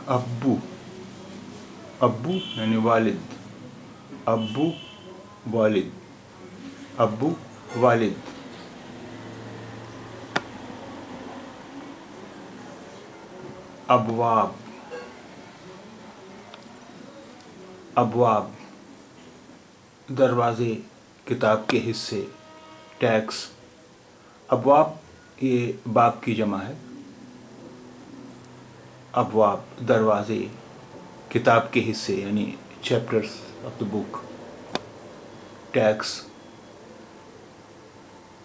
ابو، ابو یعنی والد، ابو والد، ابو والد. ابواب، ابواب دروازے، کتاب کے حصے، ٹیکس. ابواب یہ باب کی جمع ہے. ابواب دروازے، کتاب کے حصے یعنی چیپٹرز آف دا بک. ٹیکس،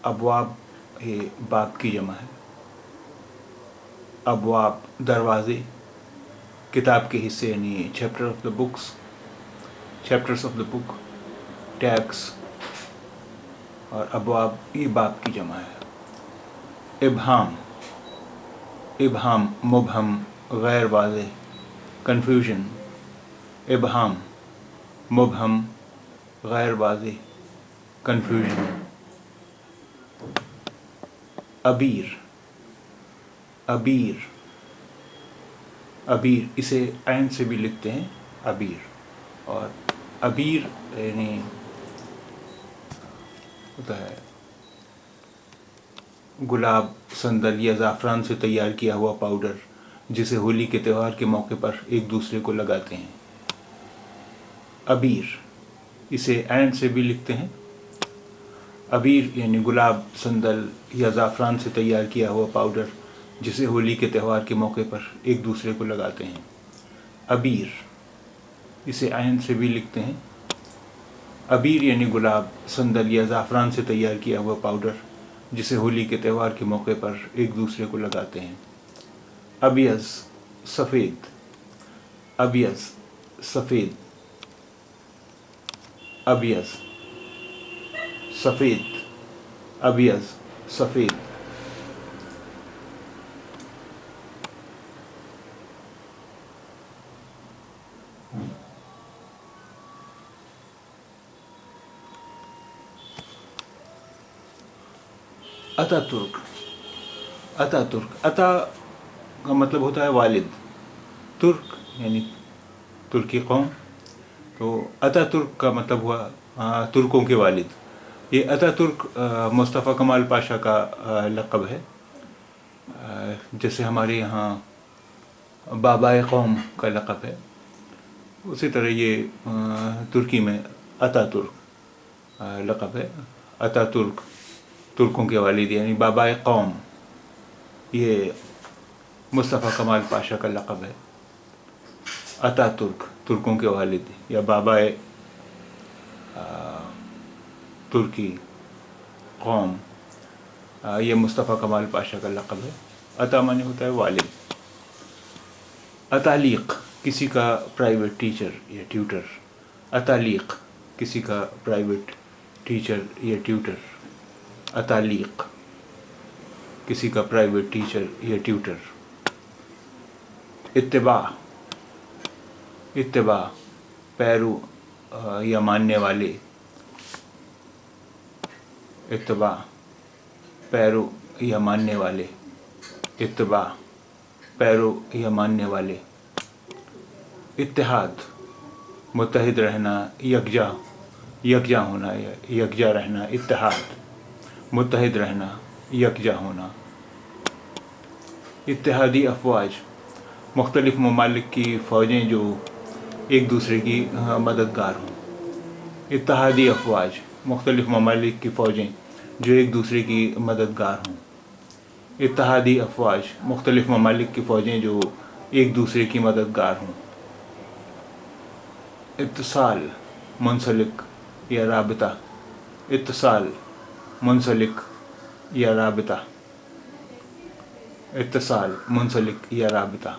ابواب یہ باب کی جمع ہے. ابواب دروازے، کتاب کے حصے یعنی chapter of the books, chapters of the book. ٹیکس اور ابواب یہ باب کی جمع ہے. ابہام، ابہام مبہم، غیر واضح، کنفیوژن. ابہام مبہم، غیر واضح، کنفیوژن. ابیر، ابیر، ابیر اسے عین سے بھی لکھتے ہیں ابیر. اور ابیر یعنی ہوتا ہے گلاب، سندل یا زعفران سے تیار کیا ہوا پاؤڈر جسے ہولی کے تہوار کے موقع پر ایک دوسرے کو لگاتے ہیں. ابیر اسے عین سے بھی لکھتے ہیں ابیر یعنی گلاب، سندل یا زعفران سے تیار کیا ہوا پاؤڈر جسے ہولی کے تہوار کے موقع پر ایک دوسرے کو لگاتے ہیں. ابیر اسے عین سے بھی لکھتے ہیں ابیر یعنی گلاب، سندل یا زعفران سے تیار کیا ہوا پاؤڈر جسے ہولی کے تہوار کے موقع پر ایک دوسرے کو لگاتے ہیں. ابیض سفید، ابیض سفید، ابیض سفید، ابیض سفید. اتا ترک، اتا ترک، اتا کا مطلب ہوتا ہے والد. ترک یعنی ترکی قوم، تو اتا ترک کا مطلب ہوا ترکوں کے والد. یہ اتا ترک مصطفیٰ کمال پاشا کا لقب ہے. جیسے ہمارے یہاں بابائے قوم کا لقب ہے، اسی طرح یہ ترکی میں اتا ترک لقب ہے. اتا ترک ترکوں کے والد یعنی بابائے قوم، یہ مصطفیٰ کمال پاشا کا لقب ہے. اتا ترک ترکوں کے والد یا بابائے ترکی قوم، یہ مصطفیٰ کمال پاشا کا لقب ہے. اتا معنی ہوتا ہے والد. اتالیق کسی کا پرائیویٹ ٹیچر یا ٹیوٹر. اتالیق کسی کا پرائیویٹ ٹیچر یا ٹیوٹر. اتالیق کسی کا پرائیویٹ ٹیچر یا ٹیوٹر. اتباع، اتباع پیرو یا ماننے والے. اتباع پیرو یا ماننے والے. اتباع پیرو یا ماننے والے. اتحاد متحد رہنا، یکجا، یکجا ہونا یا یکجا رہنا. اتحاد متحد رہنا، یکجا ہونا. اتحادی افواج مختلف ممالک کی فوجیں جو ایک دوسرے کی مددگار ہوں. اتحادی افواج مختلف ممالک کی فوجیں جو ایک دوسرے کی مددگار ہوں. اتحادی افواج مختلف ممالک کی فوجیں جو ایک دوسرے کی مددگار ہوں. اتصال منسلک یا رابطہ. اتصال منسلک یا رابطہ. اتصال منسلک یا رابطہ.